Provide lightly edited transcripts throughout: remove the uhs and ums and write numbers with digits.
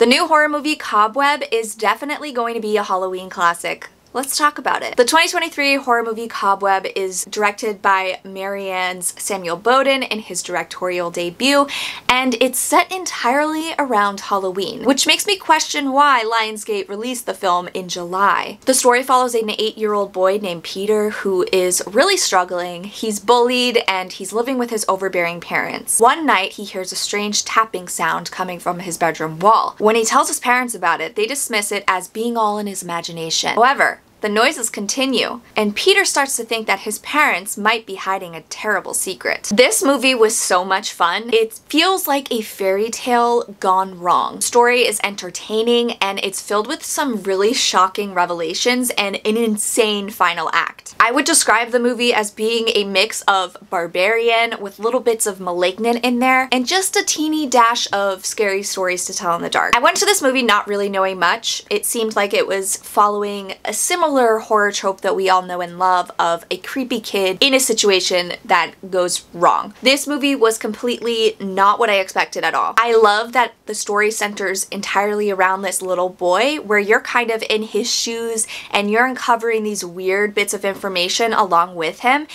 The new horror movie Cobweb is definitely going to be a Halloween classic. Let's talk about it. The 2023 horror movie Cobweb is directed by Marianne's Samuel Bowden in his directorial debut, and it's set entirely around Halloween, which makes me question why Lionsgate released the film in July. The story follows an 8-year-old boy named Peter who is really struggling. He's bullied and he's living with his overbearing parents. One night he hears a strange tapping sound coming from his bedroom wall. When he tells his parents about it, they dismiss it as being all in his imagination. However, the noises continue, and Peter starts to think that his parents might be hiding a terrible secret. This movie was so much fun. It feels like a fairy tale gone wrong. The story is entertaining, and it's filled with some really shocking revelations and an insane final act. I would describe the movie as being a mix of barbarian with little bits of malignant in there, and just a teeny dash of scary stories to tell in the dark. I went to this movie not really knowing much. It seemed like it was following a similar horror trope that we all know and love of a creepy kid in a situation that goes wrong. This movie was completely not what I expected at all. I love that the story centers entirely around this little boy, where you're kind of in his shoes and you're uncovering these weird bits of information along with him,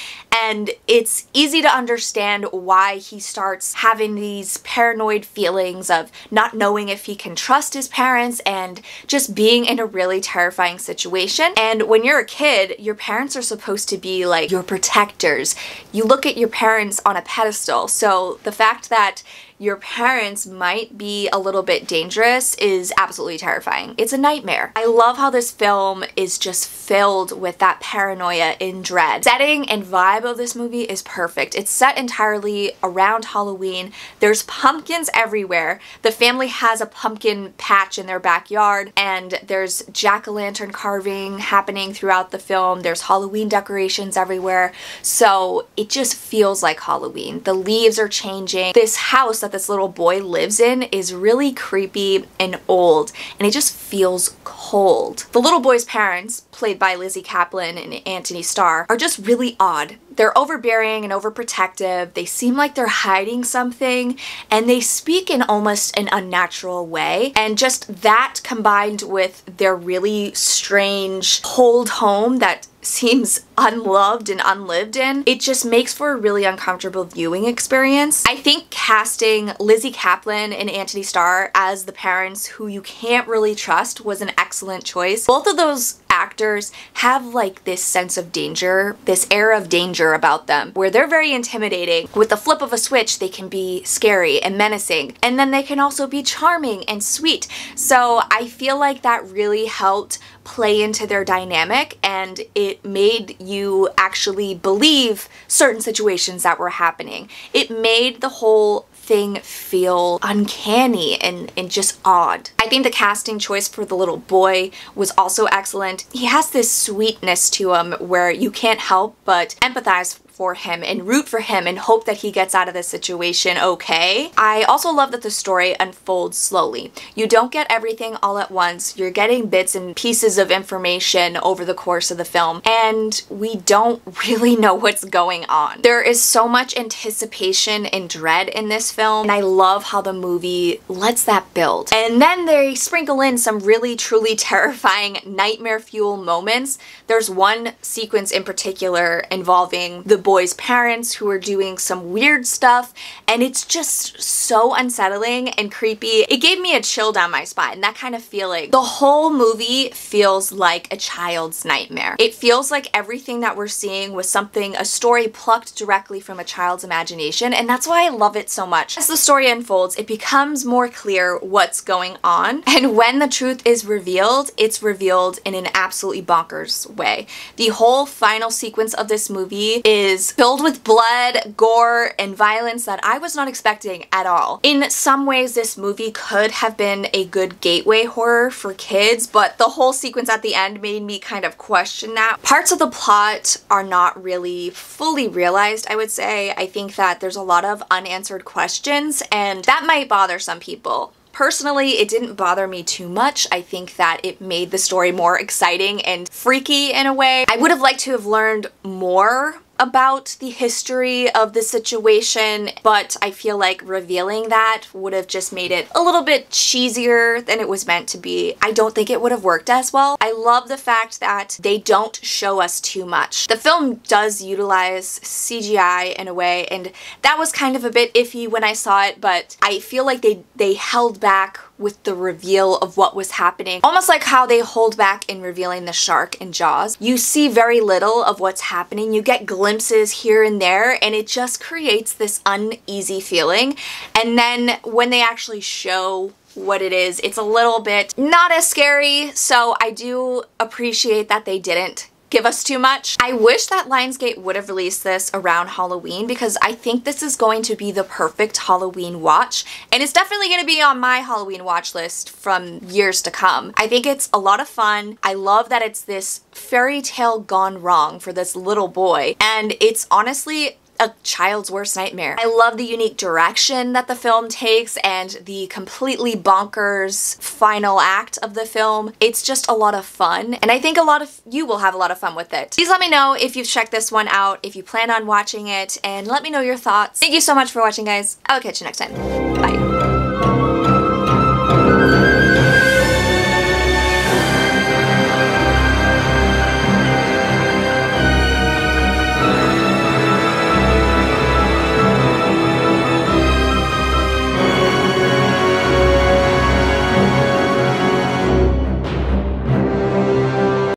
and it's easy to understand why he starts having these paranoid feelings of not knowing if he can trust his parents and just being in a really terrifying situation. And when you're a kid, your parents are supposed to be like your protectors. You look at your parents on a pedestal, so the fact that your parents might be a little bit dangerous is absolutely terrifying. It's a nightmare. I love how this film is just filled with that paranoia and dread. Setting and vibe of this movie is perfect. It's set entirely around Halloween. There's pumpkins everywhere. The family has a pumpkin patch in their backyard, and there's jack-o'-lantern carving happening throughout the film. There's Halloween decorations everywhere. So it just feels like Halloween. The leaves are changing. This house that this little boy lives in is really creepy and old, and it just feels cold. The little boy's parents, played by Lizzie Kaplan and Anthony Starr, are just really odd. They're overbearing and overprotective, they seem like they're hiding something, and they speak in almost an unnatural way. And just that combined with their really strange cold home that seems unloved and unlived in, it just makes for a really uncomfortable viewing experience. I think casting Lizzie Kaplan and Anthony Starr as the parents who you can't really trust was an excellent choice. Both of those actors have like this sense of danger, this air of danger about them, where they're very intimidating. With the flip of a switch, they can be scary and menacing, and then they can also be charming and sweet. So I feel like that really helped play into their dynamic, and it made you actually believe certain situations that were happening. It made the whole thing feel uncanny and just odd. I think the casting choice for the little boy was also excellent. He has this sweetness to him where you can't help but empathize for him and root for him and hope that he gets out of this situation okay. I also love that the story unfolds slowly. You don't get everything all at once. You're getting bits and pieces of information over the course of the film, and we don't really know what's going on. There is so much anticipation and dread in this film, and I love how the movie lets that build. And then they sprinkle in some really truly terrifying nightmare fuel moments. There's one sequence in particular involving the boy's parents who are doing some weird stuff, and it's just so unsettling and creepy. It gave me a chill down my spine, that kind of feeling. The whole movie feels like a child's nightmare. It feels like everything that we're seeing was a story plucked directly from a child's imagination, and that's why I love it so much. As the story unfolds, it becomes more clear what's going on, and when the truth is revealed, it's revealed in an absolutely bonkers way. The whole final sequence of this movie is filled with blood, gore, and violence that I was not expecting at all. In some ways, this movie could have been a good gateway horror for kids, but the whole sequence at the end made me kind of question that. Parts of the plot are not really fully realized, I would say. I think that there's a lot of unanswered questions, and that might bother some people. Personally, it didn't bother me too much. I think that it made the story more exciting and freaky in a way. I would have liked to have learned more about the history of the situation, but I feel like revealing that would have just made it a little bit cheesier than it was meant to be. I don't think it would have worked as well. I love the fact that they don't show us too much. The film does utilize CGI in a way, and that was kind of a bit iffy when I saw it, but I feel like they held back with the reveal of what was happening. Almost like how they hold back in revealing the shark in Jaws. You see very little of what's happening. You get glimpses here and there, and it just creates this uneasy feeling. And then when they actually show what it is, it's a little bit not as scary, so I do appreciate that they didn't give us too much. I wish that Lionsgate would have released this around Halloween, because I think this is going to be the perfect Halloween watch, and it's definitely going to be on my Halloween watch list from years to come. I think it's a lot of fun. I love that it's this fairy tale gone wrong for this little boy, and it's honestly a child's worst nightmare. I love the unique direction that the film takes and the completely bonkers final act of the film. It's just a lot of fun, and I think a lot of you will have a lot of fun with it. Please let me know if you've checked this one out, if you plan on watching it, and let me know your thoughts. Thank you so much for watching, guys. I'll catch you next time. Bye.